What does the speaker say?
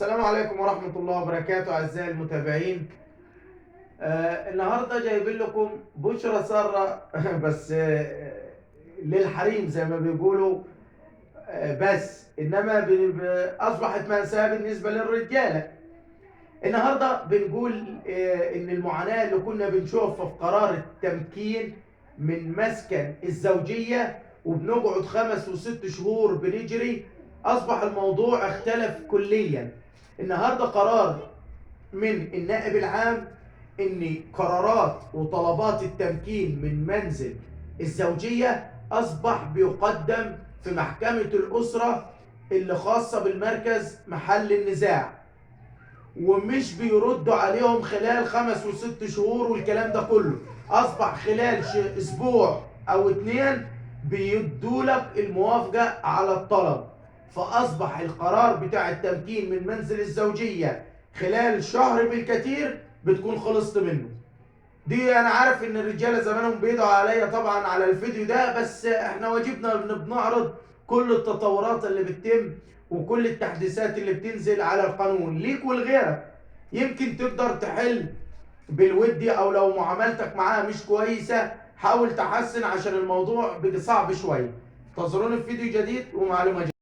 السلام عليكم ورحمة الله وبركاته أعزائي المتابعين. النهاردة جايبين لكم بشرى سارة بس للحريم زي ما بيقولوا. بس إنما أصبحت مأساة بالنسبة للرجالة. النهاردة بنقول إن المعاناة اللي كنا بنشوفها في قرار التمكين من مسكن الزوجية وبنقعد 5 و6 شهور بنجري، أصبح الموضوع اختلف كليا. النهاردة قرار من النائب العام ان قرارات وطلبات التمكين من منزل الزوجية اصبح بيقدم في محكمة الاسرة اللي خاصة بالمركز محل النزاع، ومش بيردوا عليهم خلال 5 و6 شهور والكلام ده كله. اصبح خلال اسبوع او 2 بيدولك الموافقة على الطلب. فاصبح القرار بتاع التمكين من منزل الزوجية خلال شهر بالكثير بتكون خلصت منه. دي انا عارف ان الرجاله زمانهم بيدعوا عليا طبعا على الفيديو ده، بس احنا واجبنا ان بنعرض كل التطورات اللي بتتم وكل التحديثات اللي بتنزل على القانون ليك ولغيرك. يمكن تقدر تحل بالودي، او لو معاملتك معاها مش كويسه حاول تحسن عشان الموضوع بقى صعب شويه. انتظرونا في فيديو جديد ومعلومه جديدة.